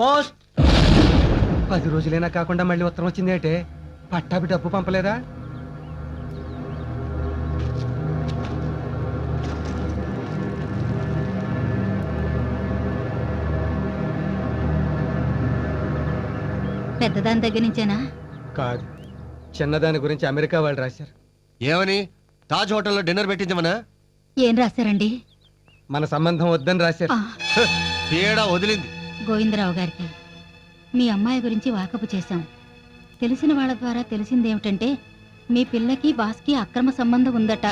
Post. 10 రోజులైనా కాకుండా మళ్ళీ ఉత్తరం వచ్చింది అంటే పట్టాభి డబ్బు పంపలేదా? పెద్దదాని దగ్గర నుంచేనా? కాదు, చిన్నదాని గురించి అమెరికా వాళ్ళు రాశారు. ఏమని? తాజ్ హోటల్లో డిన్నర్ పెట్టించమనా? ఏం రాశారండి? మన సంబంధం వద్దని రాశారు. తేడా వదిలింది. గోవిందరావు గారికి మీ అమ్మాయి గురించి వాకపు చేశాం. తెలిసిన వాళ్ళ ద్వారా తెలిసిందేమిటంటే మీ పిల్లకి బాస్కి అక్రమ సంబంధం ఉందట.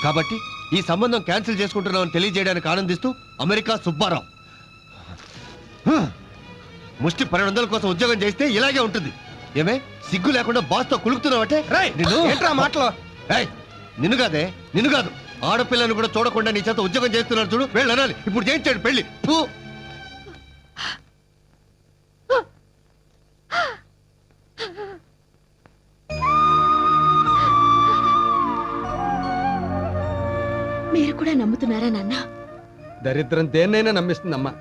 కాబట్టి ఈ సంబంధం క్యాన్సిల్ చేసుకుంటున్నామని తెలియజేయడానికి ఆనందిస్తూ అమెరికా సుబ్బారావు ముష్టి 1200 కోసం ఉద్యోగం చేస్తే ఇలాగే ఉంటుంది. ఏమే సిగ్గు లేకుండా బాస్తో కులుకుతున్నావంటే మాటలో నిన్ను కాదే, నిన్ను కాదు, ఆడపిల్లను కూడా చూడకుండా నీ చేత ఉద్యోగం చేస్తున్నాడు చూడు. వెళ్ళి అనాలి. ఇప్పుడు చేయించాడు పెళ్లి. మీరు కూడా నమ్ముతున్నారా నాన్న? దరిద్రం దేన్నైనా నమ్మిస్తుందమ్మా.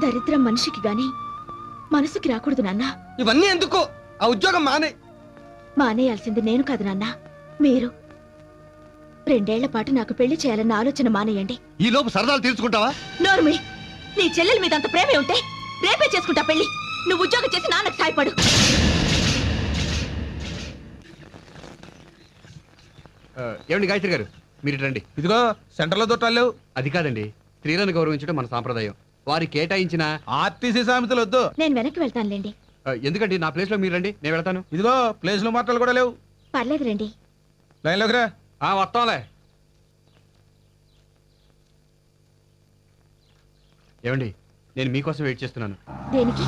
దరిద్రం మనిషికి గాని మనసుకి రాకూడదు నాన్న. ఇవన్నీ ఎందుకు? ఆ ఉద్యోగం మానేయాల్సింది నేను కాదు నాన్న, మీరు. 2 ఏళ్ల పాటు నాకు పెళ్లి చేయాలన్న ఆలోచన మానేయండి. ఈ లోపు సరదాలు తీర్చుకుంటావా? నోర్మి, నీ చెల్లెల మీద అంత ప్రేమే ఉంటే రేపే చేసుకుంటా పెళ్లి. నువ్వు ఉద్యోగం చేసి నాన్నకు సాయపడు. ఏమండి గాయత్రి గారు, మీరు రండి. ఇదిగో సెంటర్లో దొట్టాలేవు. అది కాదండి, స్త్రీలను గౌరవించడం మన సాంప్రదాయం. వారి కేటాయించిన ఆర్టీసీ సామెతలు వద్దు. నేను వెనక్కి వెళ్తానులేండి. ఎందుకండి, నా ప్లేస్ లో మీరు రండి, నేను వెళ్తాను. ఇదిగో ప్లేస్ లో మాటలు కూడా లేవు. పర్లేదు రండి. లైన్ లోకి రా. వస్తాంలే. ఏమండి, నేను మీకోసం వెయిట్ చేస్తున్నాను. దేనికి?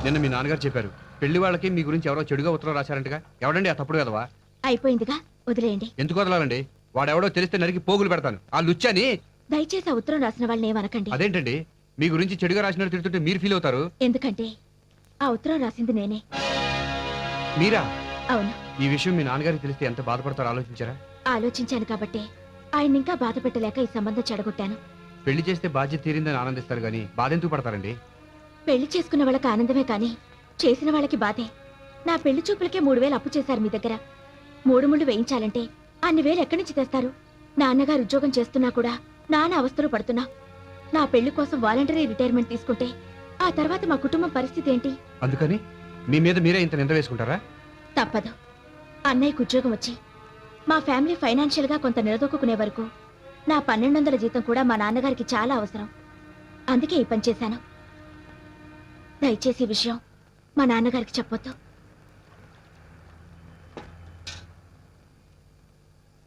నిన్న మీ నాన్నగారు చెప్పారు, పెళ్లి వాళ్ళకి మీ గురించి ఎవరో చెడుగా ఉత్తరం రాశారంటగా. ఎవడండి ఆ తప్పుడు కదవా? అయిపోయిందిగా, వదిలేయండి. ఎందుకు వదలాలండి? వాడెవడో తెలిస్తే నరికి పోగులు పెడతాను. ఆ లుచ్చని. దయచేసి ఆ ఉత్తరం రాసిన వాళ్ళని ఏమనకండి. అదేంటండి, మీ గురించి చెడుగా రాసినట్టు తిడుతుంటే మీరు ఫీల్ అవుతారు. ఎందుకంటే ఆ ఉత్తరం రాసింది నేనే. మీరా? అవును. ఈ విషయం మీ నాన్నగారికి తెలిస్తే ఎంత బాధపడతారో ఆలోచించారా? ఆలోచించాను కాబట్టి ఆయన ఇంకా బాధ పెట్టలేక ఈ సంబంధం చెడగొట్టాను. పెళ్లి చేస్తే బాధ్యత తీరిందని ఆనందిస్తారు గానీ బాధ ఎందుకు పడతారండి? పెళ్లి చేసుకున్న వాళ్ళకి ఆనందమే కానీ చేసిన వాళ్ళకి బాధే. నా పెళ్లి చూపులకే 3000 అప్పు చేశారు మీ దగ్గర. 3 ముళ్ళు వేయించాలంటే అన్ని వేలు ఎక్కడి నుంచి తెస్తారు? నాన్నగారు ఉద్యోగం చేస్తున్నా కూడా నాన్న అవస్థలు పడుతున్నా. నా పెళ్లి కోసం వాలంటరీ రిటైర్మెంట్ తీసుకుంటే ఆ తర్వాత మా కుటుంబం పరిస్థితి ఏంటి? అందుకని మీ మీద మీరే ఇంత నింద వేసుకుంటారా? తప్పదు. అన్నయ్యకు ఉద్యోగం వచ్చి మా ఫ్యామిలీ ఫైనాన్షియల్ గా కొంత నిలదొక్కునే వరకు నా 1200 జీతం కూడా మా నాన్నగారికి చాలా అవసరం. అందుకే ఈ పని చేశాను. దయచేసి ఈ విషయం మా నాన్నగారికి చెప్పొద్దు.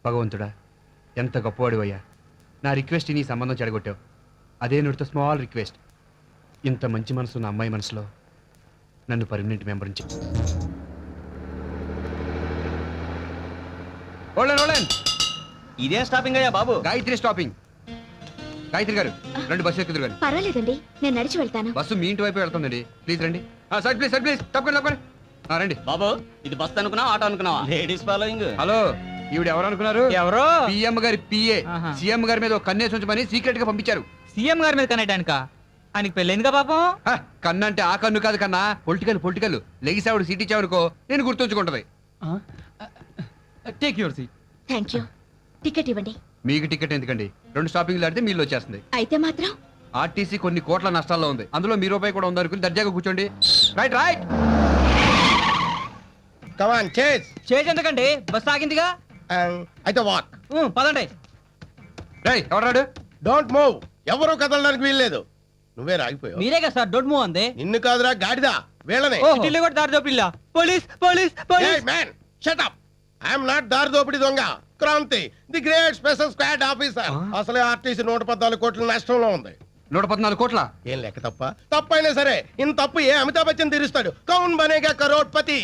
భగవంతుడా, ఎంత గొప్పవాడివయ్యా. నా రిక్వెస్ట్ నీ సంబంధం చెడగొట్టావు. అదే నుడితో స్మాల్ రిక్వెస్ట్, ఇంత మంచి మనసు నా అమ్మాయి మనసులో నన్ను పర్మనెంట్ మెంబర్ నుంచి. ఇదే స్టాపింగ్ అయ్యా బాబు? గాయత్రి స్టాపింగ్. గాయత్రి గారు, రండి, బస్సు ఎక్కుదురు గారు. పర్వాలేదండి, నేను నడిచి వెళ్తాను. బస్సు మీ ఇంటి వైపు వెళ్తుందండి. ప్లీజ్ రండి. Side please, side please. తప్పకుండా తప్పకుండా రండి. బాబు, ఇది బస్ అనుకున్నా ఆటో అనుకున్నావా? Ladies following. హలో, ఈవిడ ఎవరు అనుకున్నారు? ఎవరో పిఎం గారి పిఏ. సీఎం గారి మీద ఒక కన్నేసి ఉంచమని సీక్రెట్ గా పంపించారు. సీఎం గారి మీద కనెక్టానిక? ఆయనకి పెళ్ళైందిగా పాపం. కన్ను అంటే ఆ కన్ను కాదు కన్నా, పొలిటికల్. లెగిసావుడు సీట్ ఇచ్చావనుకో నేను గుర్తుంచుకుంటది. Take your seat. Thank you. Ticket ఇవ్వండి. మీకు టికెట్ ఎందుకండి? 2 స్టాపింగ్లు ఆడితే మీళ్ళు వచ్చేస్తుంది. అయితే మాత్రం ఆర్టీసీ కొన్ని కోట్ల నష్టాల్లో ఉంది. అందులో మీ రూపాయి కూడా ఉందనుకుని దర్జాగా కూర్చోండి. Right right. Come on chase. Chase ఎందుకండి? బస్ ఆగిందిగా. అయితే వాక్. పదండి. రేయ్, ఎవరాడు? Don't move. ఎవరు కదలడానికి వీల్లేదు. నువ్వే రాగిపోయావు. మీరే కదా సార్ డోంట్ మూవ్ అంది. నిన్ను కాదురా గాడిదా, వీళ్ళనే. టిల్లు కూడా దారి దోపిల్ల. Police police police. Man shut up. I'm not దారి దోపిడి దొంగ. Kranthi, the great special squad officer. అసలే ఆర్టీసీ 114 కోట్ల నష్టంలో ఉంది. 114 కోట్ల? ఏం లెక్క తప్పైనా సరే ఇంత తప్పు ఏ అమితాబ్ బచ్చన్ తీరుస్తాడు? కౌన్ బనేగా కరోడ్పతి.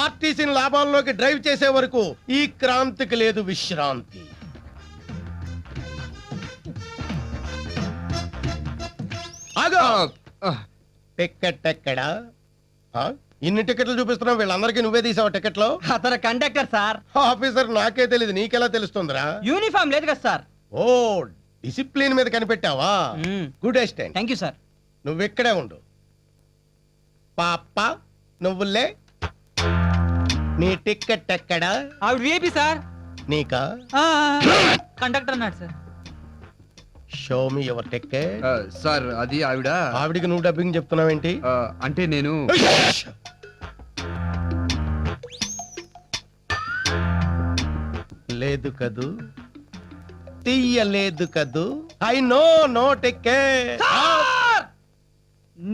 ఆర్టీసీని లాభాల్లోకి డ్రైవ్ చేసే వరకు ఈ క్రాంతికి లేదు విశ్రాంతి. టికెట్ ఎక్కడా? ఇన్ని టికెట్లు చూపిస్తున్నావు, వీళ్ళందరికీ నువ్వే తీసావు టికెట్లు? అతను కండక్టర్ సార్. ఆఫీసర్ నాకే తెలియదు, నీకెలా తెలుస్తుందిరా? యూనిఫామ్ లేదు కదా సార్. ఓ, డిసిప్లిన్ మీద కనిపెట్టావా? Good assistant. Thank you sir. నువ్వు ఇక్కడే ఉండు. పాప నువ్వులే. నీ టికెట్ ఎక్కడా? ఆవిడ విఐపి సార్. నీకా? కండక్టర్ అన్నాడు sir. Show me your ticket. Sir అది ఆవిడ ఆవిడికి నువ్వు డబ్బింగ్ చెప్తున్నావేంటి? అంటే నేను లేదు కదూ, తీయలేదు కదూ. I know no ticket. Sir!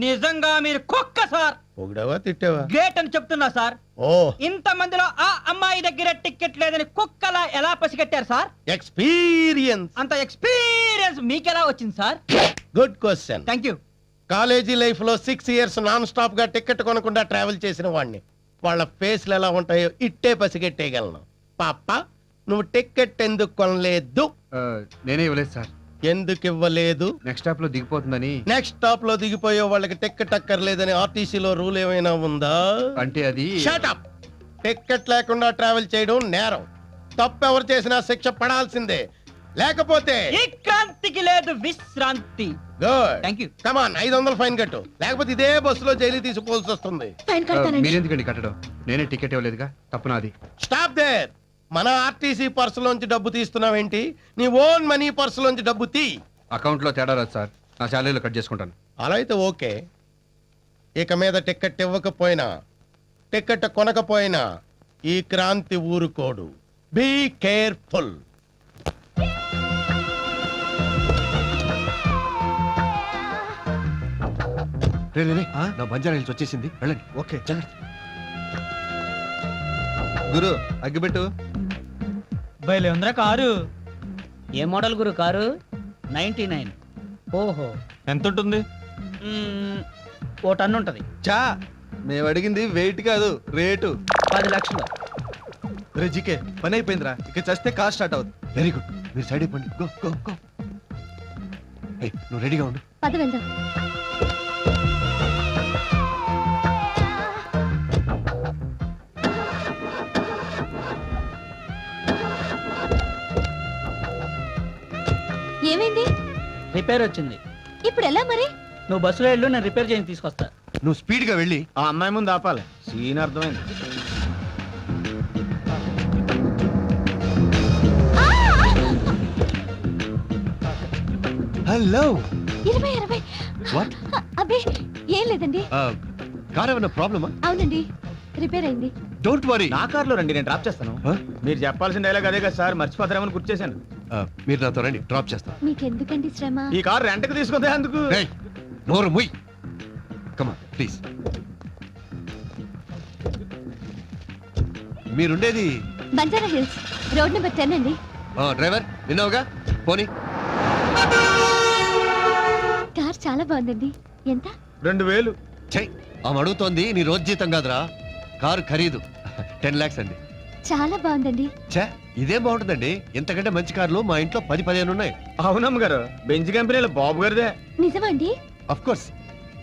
నిజంగా మీరు కుక్క సార్. పొగిడావా తిట్టావా? గ్రేట్ అని చెప్తున్నా సార్. ఓ, ఇంత మందిలో ఆ అమ్మాయి దగ్గర టికెట్ లేదని కుక్కలా ఎలా పసిగట్టారు సార్? ఎక్స్పీరియన్స్. అంత ఎక్స్పీరియన్స్ మీకెలా వచ్చింది sir? Good question. Thank you. College life లో 6 years నాన్ స్టాప్ గా టికెట్ కొనకుండా ట్రావెల్ చేసిన వాడిని. వాళ్ళ ఫేస్లు ఎలా ఉంటాయో ఇట్టే పసిగట్టేయగలను. పాప నువ్వు టికెట్ ఎందుకు కొనలేదు? నేనే ఇవ్వలేదు సార్. ఎందుకు ఇవ్వలేదు? నెక్స్ట్ స్టాప్ లో దిగిపోతుందని. నెక్స్ట్ స్టాప్ లో దిగిపోయే వాళ్ళకి టికెట్ అక్కర్లేదని ఆర్టీసీలో రూల్ ఏమైనా ఉందా? అంటే అది షటప్. టికెట్ లేకుండా ట్రావెల్ చేయడం నేరం. తప్పు ఎవరు చేసినా శిక్ష పడాల్సిందే. లేకపోతే ఈ క్రాంతికి లేదు విశ్రాంతి. Good. Thank you. Come on, 500 fine కట్టు. లేకపోతే ఇదే బస్సులో జైలు తీసుకోవాల్సి వస్తుంది. ఫైన్ కడతానండి. మీరెందుకండి కట్టడం? నేనే టికెట్ ఇవ్వలేదుగా, తప్పు నాది. Stop there. మన ఆర్టీసీ పర్సులోంచి డబ్బు తీస్తున్నావేంటి? నీ ఓన్ మనీ పర్సులోంచి డబ్బు తీ. అకౌంట్ లో తేడా రాదు సార్, నా శాలరీలో కట్ చేసుకుంటాను. అలా అయితే ఓకే. ఇక మీద టికెట్ ఇవ్వకపోయినా, టికెట్ కొనకపోయినా ఈ క్రాంతి ఊరుకోడు. Be careful. రే, రే, రే. నా బంజారా హిల్స్ వచ్చేసింది, వెళ్ళండి. ఓకే. గురు అగ్గిపెట్టు. బయలే ఉందిరా కారు. ఏ మోడల్ గురు కారు? 99. ఓహో, ఎంత ఉంటుంది? ఓ టన్ను ఉంటది. చా మేము అడిగింది వెయిట్ కాదు, రేటు. 10 లక్షలు. రే జీకే, పని అయిపోయిందిరా, ఇక చస్తే కార్ స్టార్ట్ అవుతుంది. వెరీ గుడ్, మీరు సైడ్ అయిపోండి. Go go go. ఏయ్, నువ్వు రెడీగా ఉండు. పద వెళ్దాం. ఏమైంది? రిపేర్ వచ్చింది. ఇప్పుడు ఎలా మరి? నువ్వు బస్సులో వెళ్ళు, నేను రిపేర్ చేసి తీసుకొస్తా. నువ్వు స్పీడ్ గా వెళ్ళి ఆ అమ్మాయి ముందు ఆపాలి. సీన్ అర్థమైంది. హలో. 20. వాట్? అబ్బే ఏం లేదండి. కార్ ఏమైనా ప్రాబ్లమా? అవునండి, రిపేర్ అయింది. Don't worry. నా కార్లో రండి, నేను డ్రాప్ చేస్తాను. మీరు చెప్పాల్సిన డైలాగ్ అదే కదా సార్, మర్చిపోతారేమని గుర్తు చేశాను. మీరు నాతో రండి, డ్రాప్ చేస్తాను. మీకెందుకండి శ్రమ? ఈ కార్ రెంట్కి తీసుకుంటే అందుకు. రేయ్, నోరు ముయ్. Come on please. మీరుండేది బంజారా హిల్స్, రోడ్ నెంబర్ 10 అండి. డ్రైవర్ విన్నావుగా, పోనీ. కార్ చాలా బాగుందండి. ఎంత? 2000. చెయ్, ఆమె అడుగుతోంది నీ రోజు జీతం కాదురా, కారు ఖరీదు 10 lakhs అండి. చాలా బాగుందండి. ఛే, ఇదేం బాగుంటుందండి, ఇంతకంటే మంచి కార్లు మా ఇంట్లో 10-15 ఉన్నాయి. అవునమ్మ గారు, బెంచ్ కంపెనీలో బాబు గారిదే. నిజమా అండి? అఫ్ కోర్స్,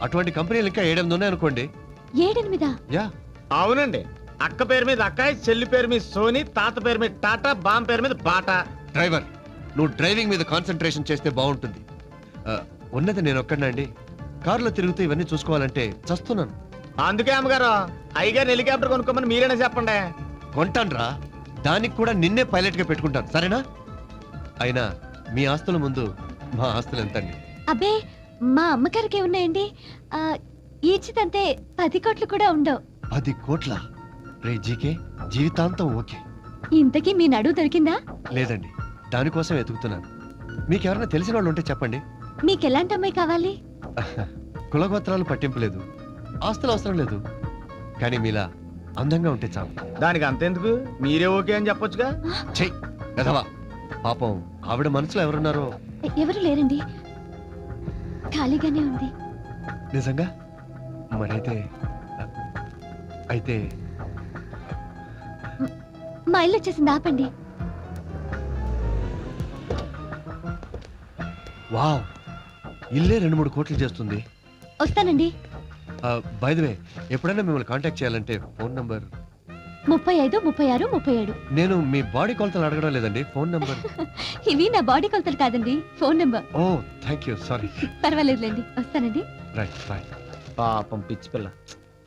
అటువంటి కంపెనీలు ఇంకా 7-8 ఉన్నాయి అనుకోండి. 7-8? యా. అవునండి, అక్క పేరు మీద అక్కాయ్, చెల్లి పేరు మీద సోని, తాత పేరు మీద టాటా, బామ్ పేరు మీద బాటా. డ్రైవర్, నువ్వు డ్రైవింగ్ మీద కాన్సన్ట్రేషన్ చేస్తే బాగుంటుంది. ఉన్నది నేను ఒక్కడినా అండి, కారులో తిరుగుతూ ఇవన్నీ చూసుకోవాలంటే చస్తున్నాను. అందుకే అమ్మగారు అయ్యగారు హెలికాప్టర్ కొనుక్కోమని మీరేనా చెప్పండి. కొంటాన్రా, దానికి కూడా నిన్నే పైలట్ గా పెట్టుకుంటాను, సరేనా? అయినా మీ ఆస్తుల ముందు మా ఆస్తులు ఎంతండి? అబ్బే, మా అమ్మగారికి ఉన్నాయండి. ఈచితంతే 10 కోట్లు కూడా ఉండవు. 10 కోట్ల? రే జీకే, జీవితాంతం ఓకే. ఇంతకీ మీ నడువు దొరికిందా? లేదండి, దానికోసం ఎతుకుతున్నాను. మీకెవరైనా తెలిసిన వాళ్ళు ఉంటే చెప్పండి. మీకెలాంటి అమ్మాయి కావాలి? కులగోత్రాలు పట్టింపు లేదు, ఆస్తులు అవసరం లేదు, కానీ మీలా అందంగా ఉంటే చాలు. దానికి అంతెందుకు, మీరే ఓకే అని చెప్పొచ్చుగా. చెయ్ గదవా, పాపం ఆవిడ మనసులో ఎవరున్నారో. ఎవరు లేరండి, ఖాళీగానే ఉంది. నిజంగా? మరైతే అయితే మా ఇల్లు వచ్చేసింది, ఆపండి. వావ్, ఇల్లే 2-3 కోట్లు చేస్తుంది. వస్తానండి. బై ద వే, ఎప్పుడైనా మిమ్మల్ని కాంటాక్ట్ చేయాలంటే ఫోన్ నంబర్ 35, 36, 37. నేను మీ బాడీ కొలతలు అడగడం లేదండి, ఫోన్ నంబర్. ఇవి నా బాడీ కొలతలు కాదండి, phone number. Oh thank you, sorry. పర్వాలేదులేండి, వస్తానండి. Right bye. పాపం పిచ్చి పిల్ల.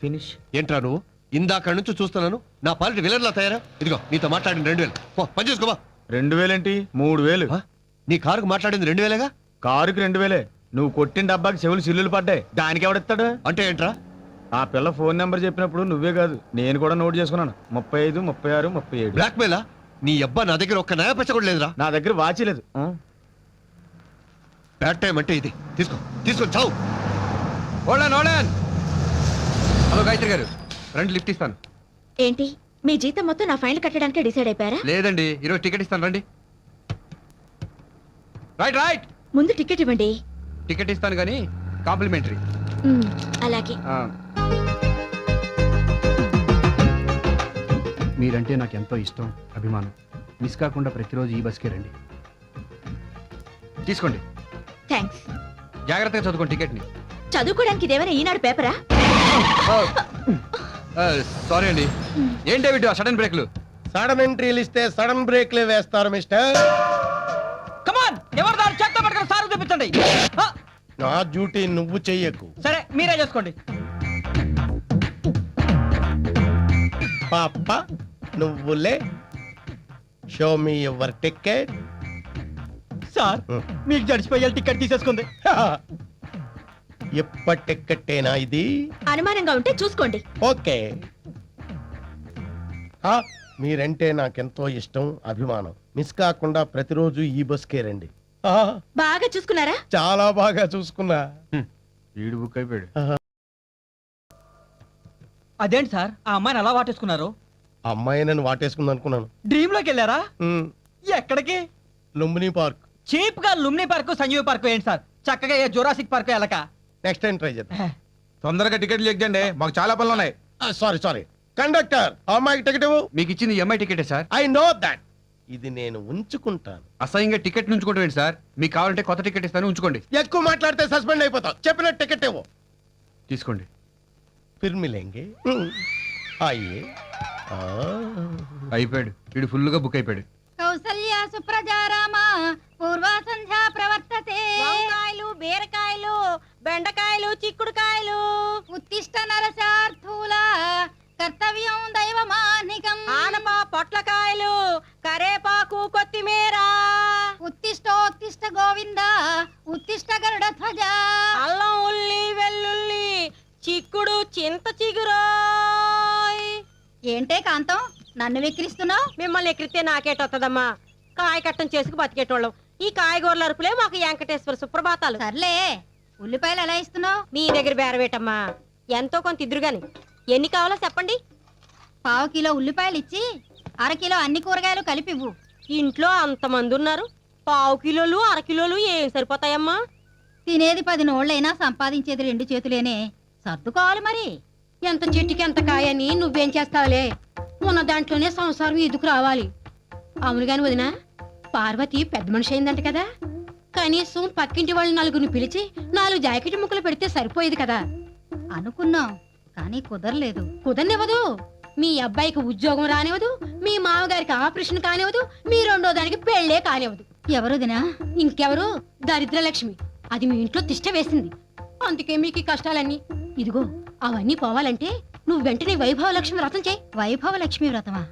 ఫినిష్. ఏంట్రా నువ్వు ఇందాక నుంచి చూస్తున్నాను, నా పాలిటి విలన్లా తయారా? ఇదిగో నీతో మాట్లాడిన 2000 పో, పని చేసుకోవా. 2000 ఏంటి 3000? నీ కారుకు మాట్లాడింది 2000గా? కారుకి 2000. నువ్వు కొట్టిన డబ్బాకి చెవులు సిల్లులు పడ్డాయి, దానికి ఎవడిస్తాడు? అంటే ఏంట్రా? ఆ పిల్ల ఫోన్ నెంబర్ చెప్పినప్పుడు నువ్వే కాదు నేను కూడా నోట్ చేసుకున్నాను. 35, 36, 37. బ్లాక్ మెయిలా? నీ అబ్బా నా దగ్గర ఒక్క నయా పచ్చ కూడా లేదురా. నా దగ్గర వాచి లేదు. బ్యాడ్ టైం అంటే ఇది. తీసుకొని చావు. ఓడన్. హలో గాయత్రి గారు, రండి లిఫ్ట్ ఇస్తాను. ఏంటి, మీ జీతం మొత్తం నా ఫైన్ కట్టడానికి డిసైడ్ అయిపోయారా? లేదండి, ఈరోజు టికెట్ ఇస్తాను, రండి. రైట్. ముందు టికెట్ ఇవ్వండి. టికెట్ ఇస్తాను కానీ కాంప్లిమెంటరీ. అలాగే. మీరంటే నాకు ఎంతో ఇష్టం, అభిమానం. మిస్ కాకుండా ప్రతిరోజు ఈ బస్కే రండి. తీసుకోండి, థ్యాంక్స్. జాగ్రత్తగా చదువుకోండి టికెట్ని. చదువుకోవడానికి ఇదేమైనా ఈనాడు పేపరా? సారీ అండి. ఏం డేవిడ్ సడన్ బ్రేక్లు? సడన్ ఎంట్రీలు ఇస్తే సడన్ బ్రేక్లే వేస్తారు మిస్టర్. కమాన్, ఎవరు దాని చెత్త పట్టుకుని సార్ చూపించండి. నా డ్యూటీ నువ్వు చెయ్యకు. సరే, మీరే చేసుకోండి. పాప నువ్వులే. Show me your ticket. Sir, మీకు జడిచిపోయే టికెట్ తీసేసుకుంది. ఎప్పటి టికెట్టేనా ఇది? అనుమానంగా ఉంటే చూసుకోండి. ఓకే. మీరంటే నాకెంతో ఇష్టం, అభిమానం. మిస్ కాకుండా ప్రతిరోజు ఈ బస్కే రండి. బాగా చూసుకున్నారా? చాలా బాగా చూసుకున్నా. వీడు బుక్ అయిపోయాడు. అదేంటి సార్, ఆ అమ్మాయిని అలా వాటేసుకున్నారు? అమ్మాయి నన్ను వాటేసుకుంది అనుకున్నాను. డ్రీమ్ లోకి వెళ్ళారా? ఎక్కడికి? లుంబిని పార్క్. చీప్ గా లుమ్ని పార్క్, సంజీవ్ పార్క్ ఏంటి సార్? చక్కగా ఏ జురాసిక్ పార్క్ వెళ్ళక. నెక్స్ట్ టైం ట్రై చేద్దాం. తొందరగా టికెట్లు ఎక్కండి, మాకు చాలా పనులు ఉన్నాయి. సారీ కండక్టర్, అమ్మాయికి టికెట్ ఇవ్వు. మీకు ఇచ్చింది ఎంఐ టికెటే సార్. I know that. ఇది నేను ఉంచుకుంటాను. అసహ్యంగా టికెట్ ఉంచుకుంటాం సార్. మీకు కావాలంటే కొత్త టికెట్ ఇస్తాను, ఉంచుకోండి. ఎక్కువ మాట్లాడితే సస్పెండ్ అయిపోతావు. చెప్పిన టికెట్ ఇవ్వు. తీసుకోండి. फिर मिलेंगे. आइए. అయిపోయాడు, వీడు ఫుల్ గా బుక్ అయిపోయాడు. కౌసల్య సుప్రజారామ పూర్వ సంధ్యా ప్రవర్తతే. వంకాయలు, బీరకాయలు, బెండకాయలు, చిక్కుడుకాయలు, ఉత్తిష్ట నరసార్థూల కర్తవ్యం దైవమానికం. ఆనప, పొట్లకాయలు, కరేపాకు, కొత్తిమీర, ఉత్తిష్టోత్తిష్ట గోవింద ఉత్తిష్ట గరుడ ధ్వజ. అల్లం, ఉల్లి, వెల్లుల్లి, చిక్కుడు, చింత చిగురోయ్. ఏంటే కాంతం, నన్ను వెక్కిరిస్తున్నావు? మిమ్మల్ని ఎక్కిరితే నాకేటొత్తదమ్మా. కాయ కట్టం చేసుకు బతికేటోళ్ళం. ఈ కాయగూరల అరుపులే మాకు వెంకటేశ్వర సుప్రభాతాలు. సర్లే, ఉల్లిపాయలు ఎలా ఇస్తున్నావు? నీ దగ్గర బేరవేటమ్మా. ఎంతో కొంత ఇద్దరుగాని. ఎన్ని కావాలో చెప్పండి. 1/4 కిలో ఉల్లిపాయలు ఇచ్చి 1/2 కిలో అన్ని కూరగాయలు కలిపివ్వు. ఇంట్లో అంతమంది ఉన్నారు, 1/4 కిలోలు 1/2 కిలోలు ఏం సరిపోతాయమ్మా? తినేది 10 నోళ్ళైనా సంపాదించేది 2 చేతులేనే. సర్దుకోవాలి మరి. ఎంత చెట్టుకి ఎంత కాయని నువ్వేం చేస్తావులే. ఉన్న దాంట్లోనే సంసారం ఎదుకు రావాలి. అవును గాని వదినా, పార్వతి పెద్ద మనిషి అయిందంట కదా. కనీసం పక్కింటి వాళ్ళు 4 పిలిచి 4 జాకెట్ ముక్కలు పెడితే సరిపోయేది కదా. అనుకున్నాం, కానీ కుదరలేదు. కుదరనివ్వదు. మీ అబ్బాయికి ఉద్యోగం రానివ్వదు, మీ మామగారికి ఆపరేషన్ కానివ్వదు, మీ రెండో దానికి పెళ్లే కానివ్వదు. ఎవరుదినా? ఇంకెవరు? దరిద్రలక్ష్మి. అది మీ ఇంట్లో తిష్ట వేసింది. అందుకే మీకు ఈ కష్టాలన్నీ. ఇదిగో, అవన్నీ పోవాలంటే నువ్వు వెంటనే వైభవ లక్ష్మి వ్రతం చేయి. వైభవ లక్ష్మి వ్రతమా?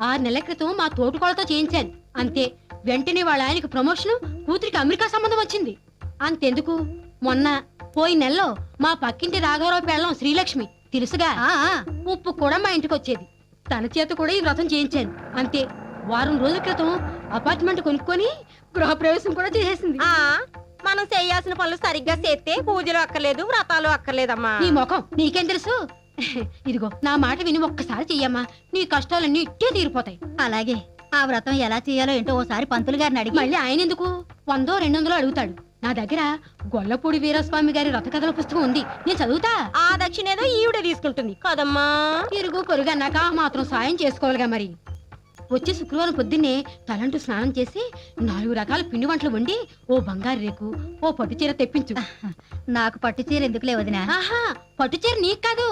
6 నెలల క్రితం మా తోటికోళ్ళతో చేయించాను. అంతే, వెంటనే వాళ్ళ ఆయనకు ప్రమోషన్, కూతురికి అమెరికా సంబంధం వచ్చింది. అంతెందుకు, మొన్న పోయిన నెలలో మా పక్కింటి రాఘవరావు పెళ్ళం శ్రీలక్ష్మి తెలుసుగా, ఉప్పు కూడా మా ఇంటికి వచ్చేది. తన చేత కూడా ఈ వ్రతం చేయించాను. అంతే, వారం రోజుల క్రితం అపార్ట్మెంట్ కొనుక్కొని గృహప్రవేశం కూడా చేసేసింది. మనం చేయాల్సిన పనులు సరిగ్గా చేస్తే పూజలు అక్కర్లేదు, వ్రతాలు అక్కర్లేదమ్మా. నీ ముఖం నీకేం తెలుసు? ఇదిగో, నా మాట విని ఒక్కసారి చెయ్యమ్మా, నీ కష్టాలన్నీ ఇట్టే తీరిపోతాయి. అలాగే. ఆ వ్రతం ఎలా చేయాలో ఏంటో ఓసారి పంతులు గారిని అడిగి. మళ్ళీ ఆయన ఎందుకు 100, 200 అడుగుతాడు. నా దగ్గర గొల్లపూడి వీరస్వామి గారి రథకథల పుస్తకం ఉంది, నేను చదువుతా. ఆ దక్షిణేదో ఈవిడ తీసుకుంటుంది కదమ్మా. ఇరుగు పొరుగు అన్నాక మాత్రం సాయం చేసుకోవాలిగా మరి. వచ్చే శుక్రవారం పొద్దున్నే తలంటూ స్నానం చేసి 4 రకాల పిండి వంటలు వండి ఓ బంగారు రేకు ఓ పట్టు చీర తెప్పించు. నాకు పట్టు చీర ఎందుకులే వదినా? ఆహా, పట్టు చీర నీకు కాదు,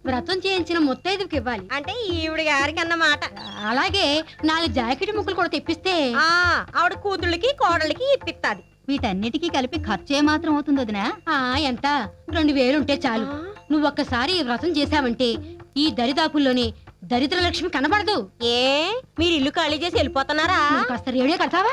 వ్రతం చేయించిన ముత్తైదుకి ఇవ్వాలి. అంటే ఈవిడ గారికి అన్నమాట. అలాగే 4 జాకెట్ ముక్కలు కూడా తెప్పిస్తే ఆవిడ కూతుళ్ళకి కోడళ్ళకి ఇప్పిస్తాది. వీటన్నిటికీ కలిపి ఖర్చు ఏమాత్రం అవుతుంది వదినా? ఎంత 2000 ఉంటే చాలు. నువ్వు ఒక్కసారి ఈ వ్రతం చేశావంటే ఈ దరిదాపుల్లోనే దరిద్ర లక్ష్మి కనబడదు. ఏ మీరు ఇల్లు ఖాళీ చేసి వెళ్ళిపోతున్నారా? నువ్వు కాస్త రేడియో కడతావా?